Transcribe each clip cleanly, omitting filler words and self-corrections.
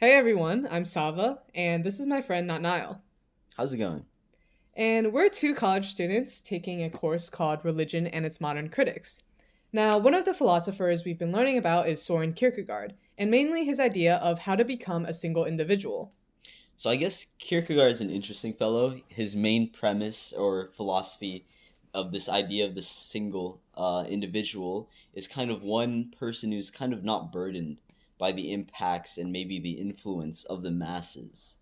Hey everyone, I'm Sava, and this is my friend Natnael. How's it going? And we're two college students taking a course called Religion and its Modern Critics. Now, one of the philosophers we've been learning about is Soren Kierkegaard, and mainly his idea of how to become a single individual. So I guess Kierkegaard is an interesting fellow. His main premise or philosophy of this idea of the single individual is kind of one person who's kind of not burdened by the impacts and maybe the influence of the masses.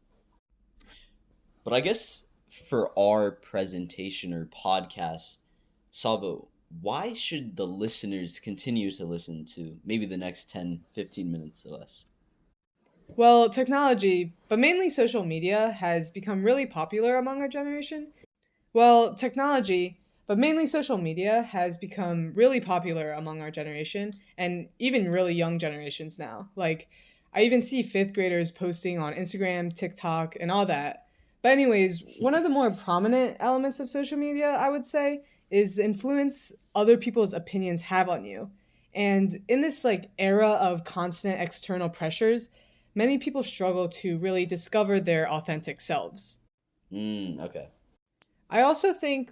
But I guess for our presentation or podcast, Salvo, why should the listeners continue to listen to maybe the next 10, 15 minutes of us? Well, technology, but mainly social media, has become really popular among our generation. Well, technology, but mainly social media, has become really popular among our generation and even really young generations now. Like, I even see fifth graders posting on Instagram, TikTok, and all that. But, anyways, one of the more prominent elements of social media, I would say, is the influence other people's opinions have on you. And in this era of constant external pressures, many people struggle to really discover their authentic selves. Okay. I also think,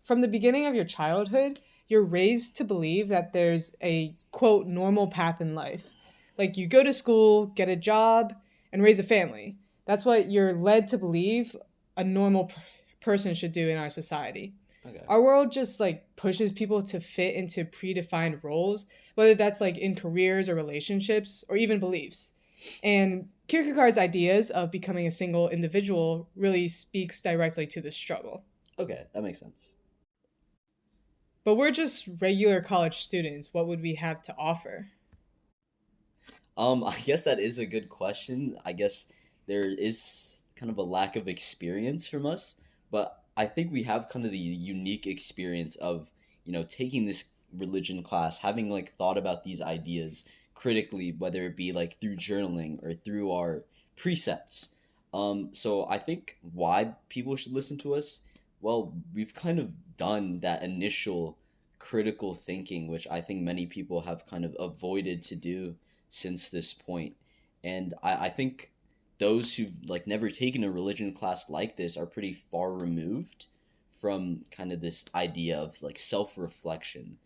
from the beginning of your childhood, you're raised to believe that there's a quote normal path in life. Like, you go to school, get a job, and raise a family. That's what you're led to believe a normal person should do in our society. Okay. Our world just pushes people to fit into predefined roles, whether that's in careers or relationships or even beliefs. And Kierkegaard's ideas of becoming a single individual really speaks directly to this struggle. Okay, that makes sense. But we're just regular college students. What would we have to offer? I guess that is a good question. I guess there is kind of a lack of experience from us, but I think we have kind of the unique experience of, taking this religion class, having thought about these ideas critically, whether it be through journaling or through our precepts. So I think why people should listen to us, well, we've kind of done that initial critical thinking, which I think many people have kind of avoided to do since this point. And I think those who've never taken a religion class like this are pretty far removed from kind of this idea of self-reflection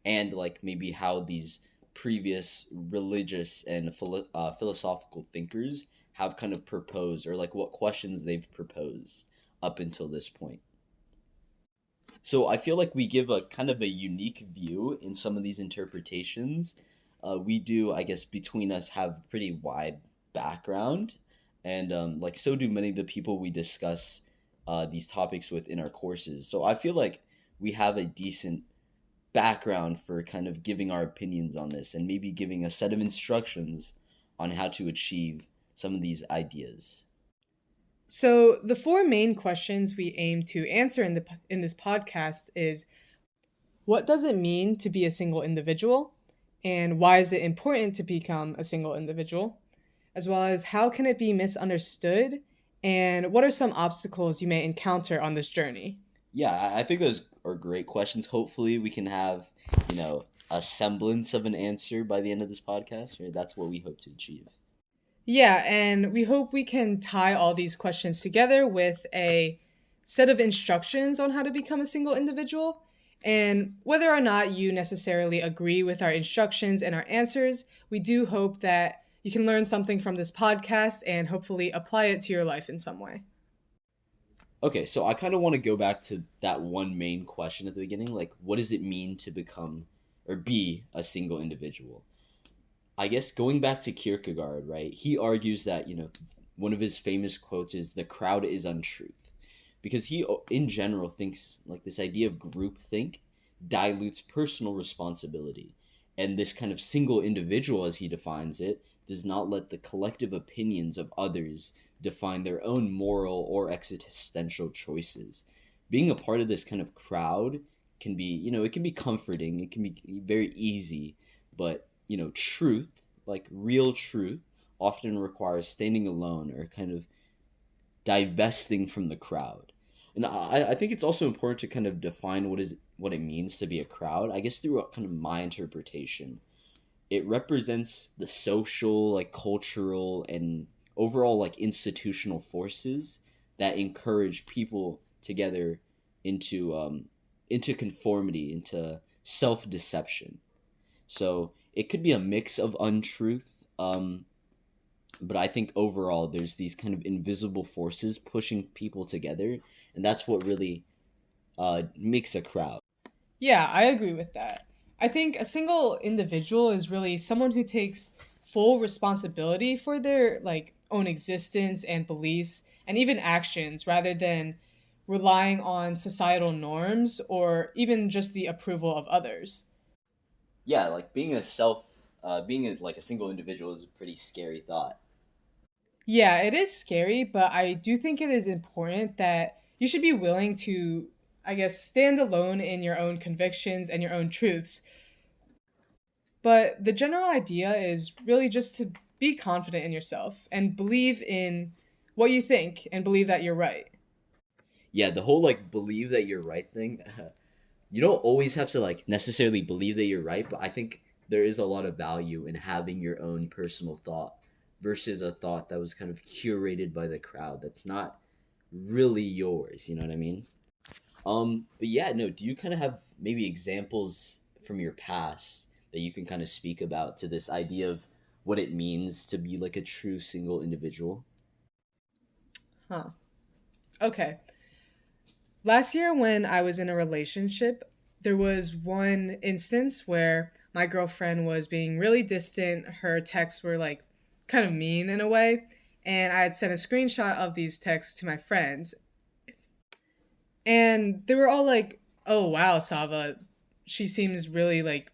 and maybe how these previous religious and philosophical thinkers have kind of proposed or what questions they've proposed up until this point. So I feel like we give a kind of a unique view in some of these interpretations. We do, I guess, between us have pretty wide background, and so do many of the people we discuss these topics with in our courses. So I feel like we have a decent background for kind of giving our opinions on this and maybe giving a set of instructions on how to achieve some of these ideas. So the four main questions we aim to answer in this podcast is, what does it mean to be a single individual? And why is it important to become a single individual? As well as, how can it be misunderstood? And what are some obstacles you may encounter on this journey? Yeah, I think those are great questions. Hopefully, we can have, a semblance of an answer by the end of this podcast, or that's what we hope to achieve. Yeah, and we hope we can tie all these questions together with a set of instructions on how to become a single individual. And whether or not you necessarily agree with our instructions and our answers, we do hope that you can learn something from this podcast and hopefully apply it to your life in some way. Okay, so I kind of want to go back to that one main question at the beginning, what does it mean to become or be a single individual? I guess going back to Kierkegaard, right? He argues that, one of his famous quotes is the crowd is untruth. Because he in general thinks this idea of groupthink dilutes personal responsibility. And this kind of single individual, as he defines it, does not let the collective opinions of others define their own moral or existential choices. Being a part of this kind of crowd can be, it can be comforting, it can be very easy, but truth, real truth, often requires standing alone or kind of divesting from the crowd. And I think it's also important to kind of define what it means to be a crowd. I guess through kind of my interpretation, it represents the social, cultural, and overall like institutional forces that encourage people together into conformity, into self-deception. So it could be a mix of untruth, but I think overall there's these kind of invisible forces pushing people together, and that's what really makes a crowd. Yeah, I agree with that. I think a single individual is really someone who takes full responsibility for their own existence and beliefs and even actions rather than relying on societal norms or even just the approval of others. Yeah, like being like a single individual is a pretty scary thought. Yeah, it is scary, but I do think it is important that you should be willing to, I guess, stand alone in your own convictions and your own truths. But the general idea is really just to be confident in yourself and believe in what you think and believe that you're right. Yeah, the whole like believe that you're right thing. You don't always have to like necessarily believe that you're right, but I think there is a lot of value in having your own personal thought versus a thought that was kind of curated by the crowd that's not really yours, you know what I mean? But yeah, no, do you kind of have maybe examples from your past that you can kind of speak about to this idea of what it means to be like a true single individual? Huh. Okay. Last year, when I was in a relationship, there was one instance where my girlfriend was being really distant. Her texts were kind of mean in a way. And I had sent a screenshot of these texts to my friends. And they were all like, oh, wow, Sava, she seems really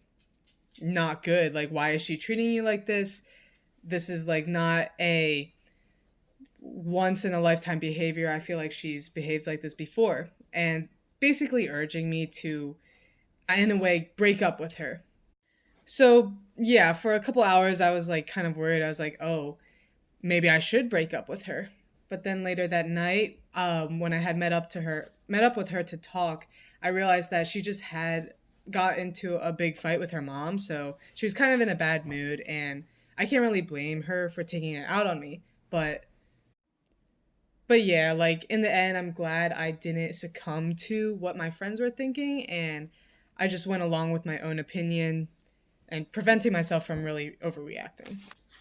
not good. Like, why is she treating you like this? This is not a once in a lifetime behavior. I feel like she's behaved like this before. And basically urging me to, in a way, break up with her. So, yeah, for a couple hours, I was kind of worried. I was like, oh, maybe I should break up with her. But then later that night, when I had met up with her to talk, I realized that she just had got into a big fight with her mom. So she was kind of in a bad mood, and I can't really blame her for taking it out on me. But yeah, in the end, I'm glad I didn't succumb to what my friends were thinking, and I just went along with my own opinion and preventing myself from really overreacting.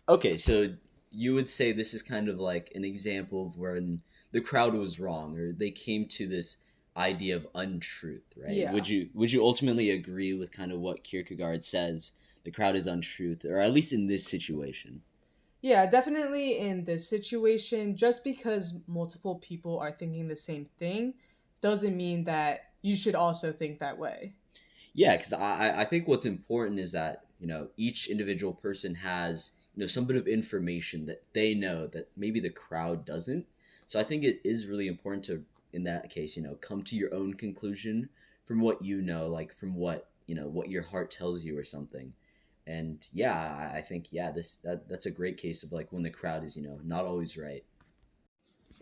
Okay, so you would say this is kind of like an example of when the crowd was wrong or they came to this idea of untruth, right? Yeah. Would you ultimately agree with kind of what Kierkegaard says the crowd is untruth, or at least in this situation? Yeah, definitely in this situation, just because multiple people are thinking the same thing doesn't mean that you should also think that way. Yeah, because I think what's important is that each individual person has some bit of information that they know that maybe the crowd doesn't. So I think it is really important to, in that case, come to your own conclusion from what you know, like from what your heart tells you or something. And yeah, I think yeah, that's a great case of like when the crowd is not always right.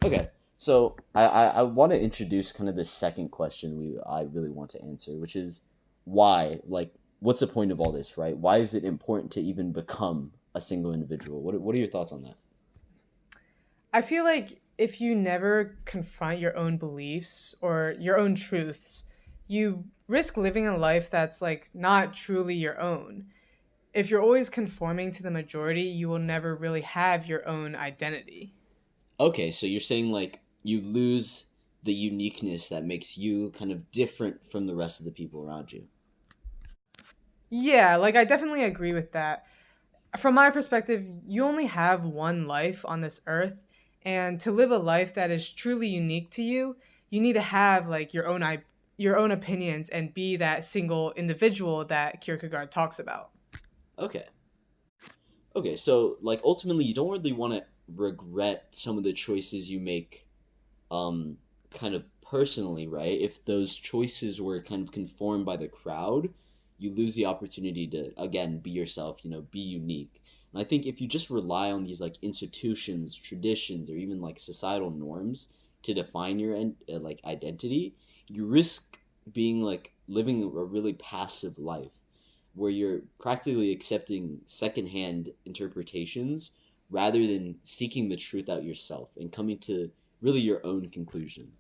Okay, so I want to introduce kind of the second question I really want to answer, which is why? Like, what's the point of all this, right? Why is it important to even become a single individual? What are your thoughts on that? I feel like if you never confront your own beliefs or your own truths, you risk living a life that's not truly your own. If you're always conforming to the majority, you will never really have your own identity. Okay, so you're saying like you lose the uniqueness that makes you kind of different from the rest of the people around you. Yeah, I definitely agree with that. From my perspective, you only have one life on this earth, and to live a life that is truly unique to you, you need to have your own opinions and be that single individual that Kierkegaard talks about. Okay. Okay, so like ultimately you don't really want to regret some of the choices you make kind of personally, right? If those choices were kind of conformed by the crowd, you lose the opportunity to again be yourself, be unique. And I think if you just rely on these like institutions, traditions, or even like societal norms to define your like identity, you risk being like living a really passive life where you're practically accepting secondhand interpretations rather than seeking the truth out yourself and coming to really your own conclusion.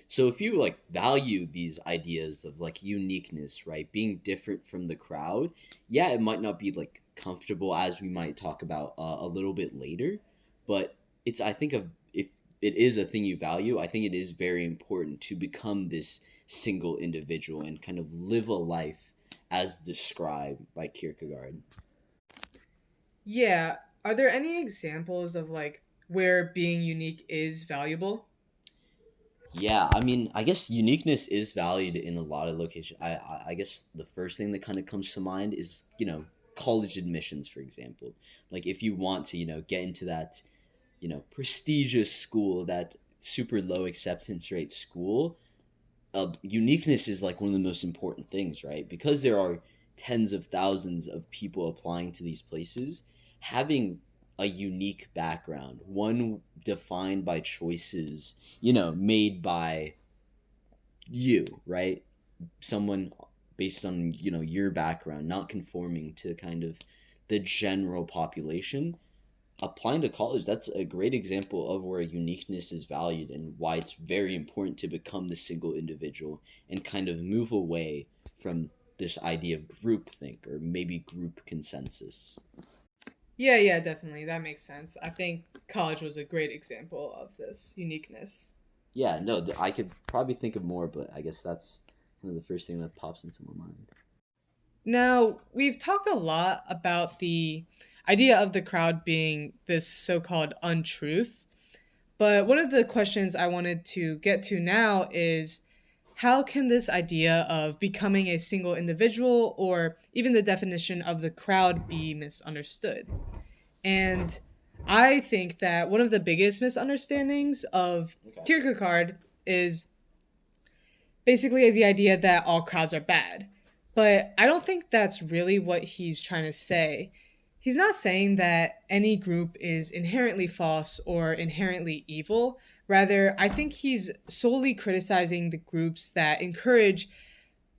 So if you like value these ideas of like uniqueness, right? Being different from the crowd, yeah, it might not be like comfortable as we might talk about a little bit later, but it's I think of if it is a thing you value, I think it is very important to become this single individual and kind of live a life as described by Kierkegaard. Yeah, are there any examples of like where being unique is valuable? Yeah, I mean, I guess uniqueness is valued in a lot of locations. I guess the first thing that kind of comes to mind is, college admissions, for example. Like, if you want to, get into that, prestigious school, that super low acceptance rate school, uniqueness is like one of the most important things, right? Because there are tens of thousands of people applying to these places, having a unique background, one defined by choices, made by you, right? Someone based on, your background, not conforming to kind of the general population. Applying to college, that's a great example of where uniqueness is valued and why it's very important to become the single individual and kind of move away from this idea of groupthink or maybe group consensus. Yeah, yeah, definitely. That makes sense. I think college was a great example of this uniqueness. Yeah, no, I could probably think of more, but I guess that's kind of the first thing that pops into my mind. Now, we've talked a lot about the idea of the crowd being this so called untruth, but one of the questions I wanted to get to now is how can this idea of becoming a single individual or even the definition of the crowd be misunderstood? And I think that one of the biggest misunderstandings of Okay. Kierkegaard is basically the idea that all crowds are bad. But I don't think that's really what he's trying to say. He's not saying that any group is inherently false or inherently evil. Rather, I think he's solely criticizing the groups that encourage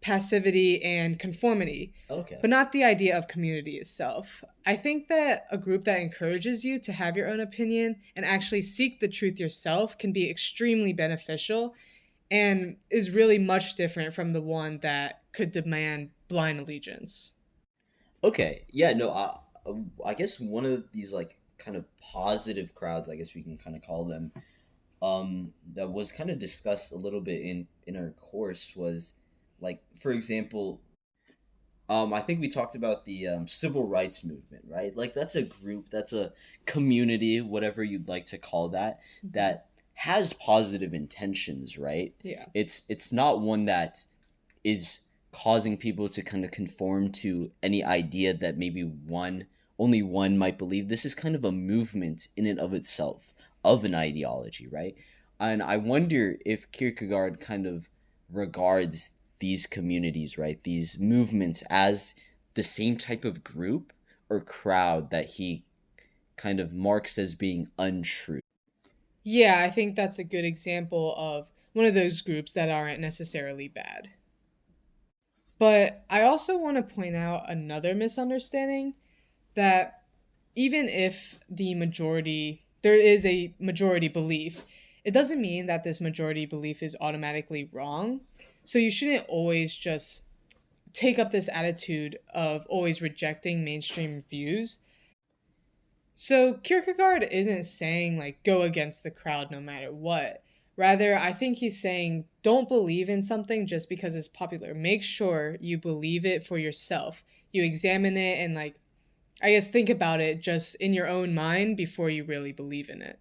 passivity and conformity, Okay. but not the idea of community itself. I think that a group that encourages you to have your own opinion and actually seek the truth yourself can be extremely beneficial and is really much different from the one that could demand blind allegiance. Okay. Yeah, no, I guess one of these like kind of positive crowds, I guess we can kind of call them, that was kind of discussed a little bit in our course was like, for example, I think we talked about the civil rights movement, right? Like that's a group, that's a community, whatever you'd like to call that, that has positive intentions, right? Yeah. It's not one that is causing people to kind of conform to any idea that maybe only one might believe. This is kind of a movement in and of itself of an ideology, right? And I wonder if Kierkegaard kind of regards these communities, right, these movements as the same type of group or crowd that he kind of marks as being untrue. Yeah, I think that's a good example of one of those groups that aren't necessarily bad. But I also want to point out another misunderstanding that even if there is a majority belief, it doesn't mean that this majority belief is automatically wrong. So you shouldn't always just take up this attitude of always rejecting mainstream views. So Kierkegaard isn't saying like go against the crowd no matter what. Rather, I think he's saying don't believe in something just because it's popular. Make sure you believe it for yourself. You examine it and like I guess think about it just in your own mind before you really believe in it.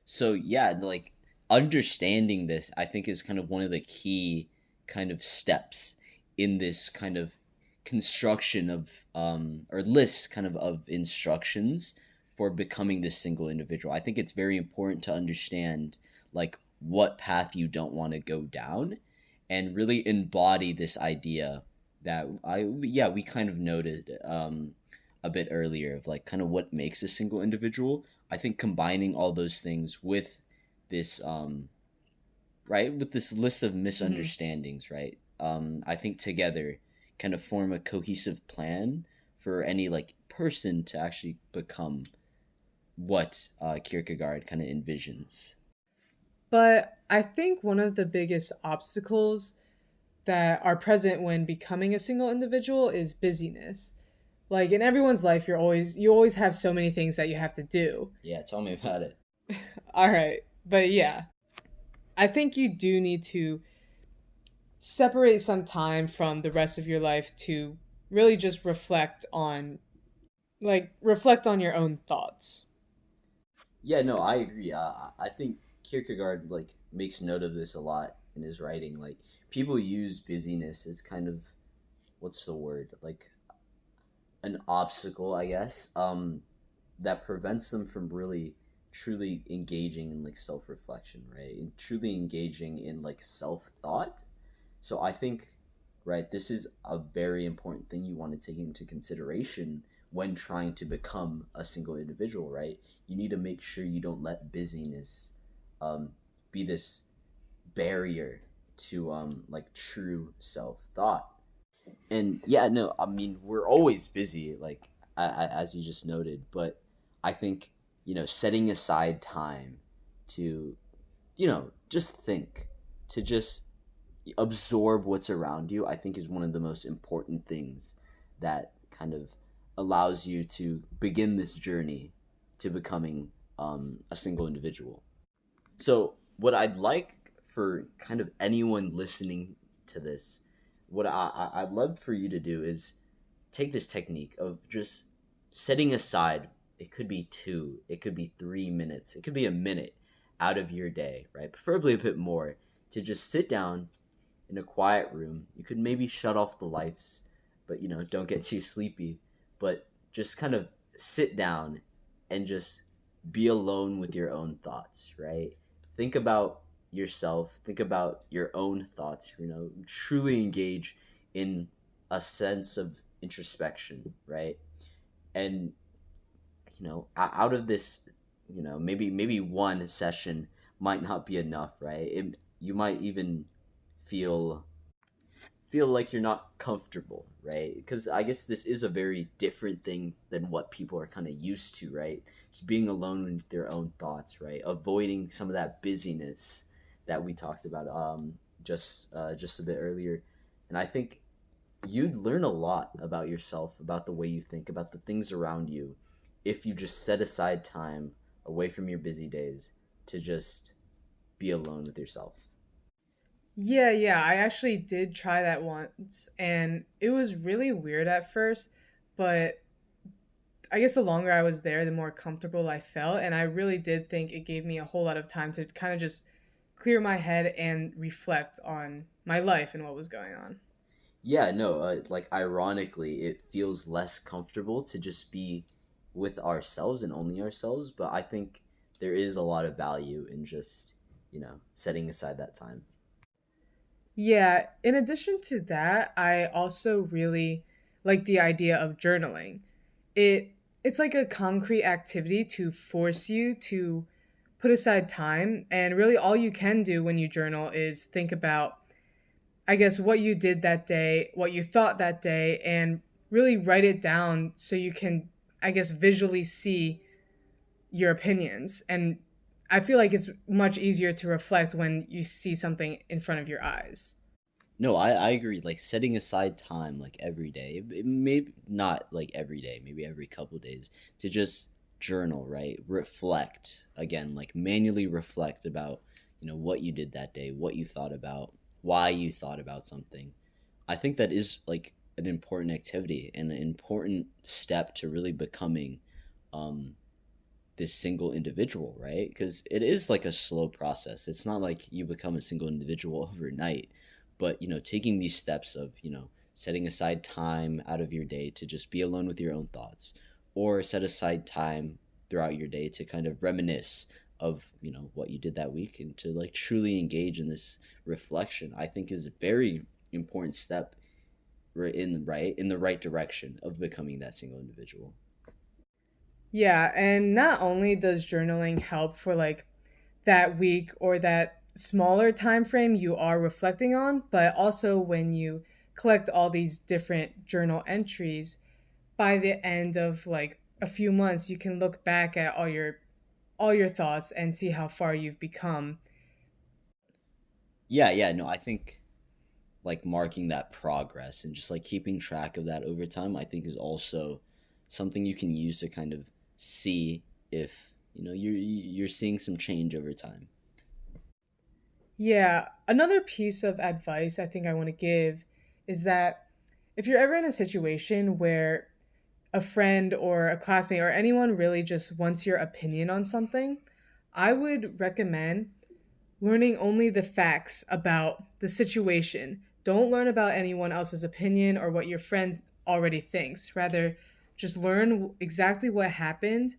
So yeah, like understanding this, I think is kind of one of the key kind of steps in this kind of construction of or list kind of instructions for becoming this single individual. I think it's very important to understand like what path you don't want to go down and really embody this idea that we kind of noted a bit earlier of like kind of what makes a single individual. I think combining all those things with this right with this list of Hmm. misunderstandings, right, I think together kind of form a cohesive plan for any like person to actually become what Kierkegaard kind of envisions. But I think one of the biggest obstacles that are present when becoming a single individual is busyness. Like in everyone's life, you always have so many things that you have to do. Yeah, tell me about it. All right, but yeah, I think you do need to separate some time from the rest of your life to really just reflect on your own thoughts. Yeah, no, I agree. I think Kierkegaard like makes note of this a lot in his writing. Like people use busyness as kind of what's the word like an obstacle, I guess, that prevents them from really truly engaging in like self reflection, right? And truly engaging in like self thought. So I think, right, this is a very important thing you want to take into consideration when trying to become a single individual, right? You need to make sure you don't let busyness um, be this barrier to like true self thought. And yeah, no, I mean we're always busy, like as you just noted, but I think setting aside time to just think, to just absorb what's around you, I think is one of the most important things that kind of allows you to begin this journey to becoming a single individual. So, what I'd like for kind of anyone listening to this, what I'd love for you to do is take this technique of just setting aside, it could be 2, it could be 3 minutes, it could be a minute out of your day, right? Preferably a bit more, to just sit down in a quiet room. You could maybe shut off the lights, but don't get too sleepy. But just kind of sit down and just be alone with your own thoughts, right? Think about yourself, think about your own thoughts, truly engage in a sense of introspection, right? And out of this, maybe one session might not be enough, right? You might even feel like you're not comfortable, right? Because I guess this is a very different thing than what people are kind of used to, right? It's being alone with their own thoughts, right? Avoiding some of that busyness that we talked about just a bit earlier. And I think you'd learn a lot about yourself, about the way you think, about the things around you, if you just set aside time away from your busy days to just be alone with yourself. Yeah, yeah, I actually did try that once, and it was really weird at first, but I guess the longer I was there, the more comfortable I felt, and I really did think it gave me a whole lot of time to kind of just clear my head and reflect on my life and what was going on. Yeah, no, like ironically, it feels less comfortable to just be with ourselves and only ourselves, but I think there is a lot of value in just, setting aside that time. Yeah, in addition to that, I also really like the idea of journaling. It it's like a concrete activity to force you to put aside time, and really all you can do when you journal is think about, I guess, what you did that day, what you thought that day, and really write it down so you can, I guess, visually see your opinions. And I feel like it's much easier to reflect when you see something in front of your eyes. No, I agree. Like setting aside time, like every day, maybe not like every day, maybe every couple days, to just journal, right? Reflect again, like manually reflect about, what you did that day, what you thought about, why you thought about something. I think that is like an important activity and an important step to really becoming um, this single individual, right? Because it is like a slow process. It's not like you become a single individual overnight, but taking these steps of setting aside time out of your day to just be alone with your own thoughts, or set aside time throughout your day to kind of reminisce of what you did that week and to like truly engage in this reflection, I think is a very important step in the right direction of becoming that single individual. Yeah, and not only does journaling help for like that week or that smaller time frame you are reflecting on, but also when you collect all these different journal entries, by the end of like a few months, you can look back at all your thoughts and see how far you've become. Yeah, no, I think like marking that progress and just like keeping track of that over time, I think is also something you can use to kind of see if, you're seeing some change over time. Yeah, another piece of advice I think I want to give is that if you're ever in a situation where a friend or a classmate or anyone really just wants your opinion on something, I would recommend learning only the facts about the situation. Don't learn about anyone else's opinion or what your friend already thinks. Rather, just learn exactly what happened,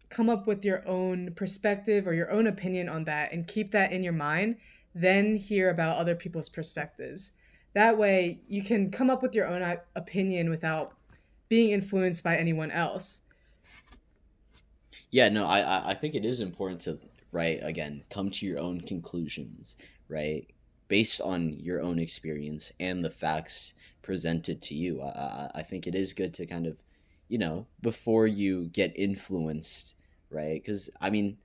come up with your own perspective or your own opinion on that, and keep that in your mind. Then hear about other people's perspectives. That way, you can come up with your own opinion without being influenced by anyone else. Yeah, no, I think it is important to, right, again, come to your own conclusions, right, based on your own experience and the facts presented to you. I think it is good to kind of, before you get influenced, right? Because, I mean,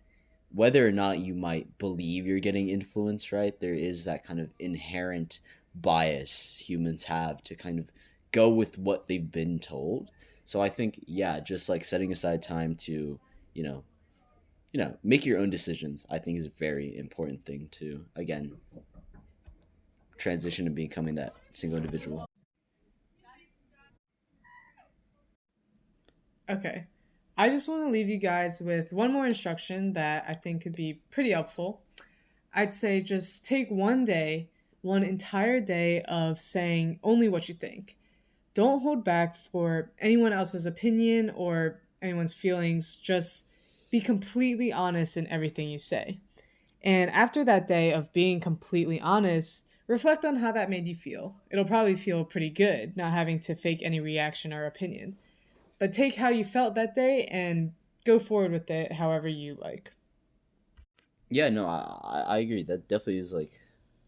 whether or not you might believe you're getting influenced, right, there is that kind of inherent bias humans have to kind of go with what they've been told. So I think, yeah, just like setting aside time to, you know, make your own decisions, I think is a very important thing to, again, transition to becoming that single individual. Okay. I just want to leave you guys with one more instruction that I think could be pretty helpful. I'd say just take one day, one entire day of saying only what you think. Don't hold back for anyone else's opinion or anyone's feelings. Just be completely honest in everything you say. And after that day of being completely honest, reflect on how that made you feel. It'll probably feel pretty good not having to fake any reaction or opinion. But take how you felt that day and go forward with it however you like. Yeah, no, I agree. That definitely is like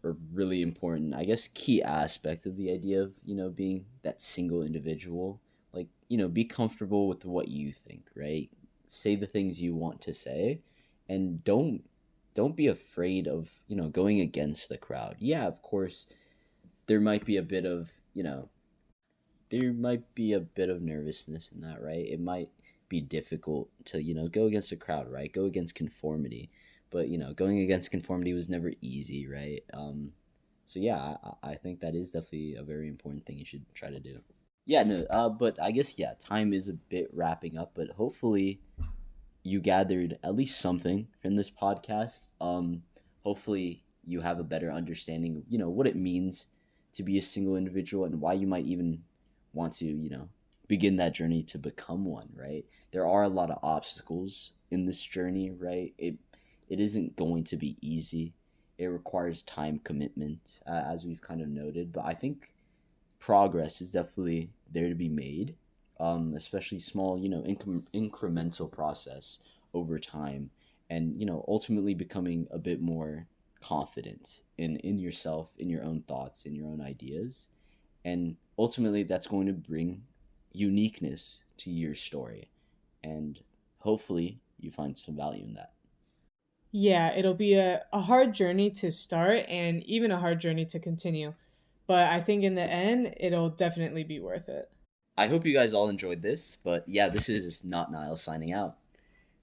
a really important, I guess, key aspect of the idea of, being that single individual. Like, be comfortable with what you think, right? Say the things you want to say, and don't be afraid of, going against the crowd. Yeah, of course, there might be a bit of, nervousness in that, right? It might be difficult to, go against the crowd, right? Go against conformity. But, going against conformity was never easy, right? So yeah, I think that is definitely a very important thing you should try to do. Yeah, no, but I guess, yeah, time is a bit wrapping up, but hopefully you gathered at least something from this podcast. Hopefully you have a better understanding of, what it means to be a single individual and why you might even want to, begin that journey to become one, right? There are a lot of obstacles in this journey, right? It isn't going to be easy. It requires time commitment, as we've kind of noted, but I think progress is definitely there to be made, especially small, incremental process over time, and ultimately becoming a bit more confident in yourself, in your own thoughts, in your own ideas, and ultimately that's going to bring uniqueness to your story, and hopefully you find some value in that. Yeah, it'll be a hard journey to start and even a hard journey to continue. But I think in the end, it'll definitely be worth it. I hope you guys all enjoyed this, but yeah, this is Natnael signing out.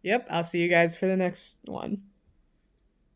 Yep, I'll see you guys for the next one.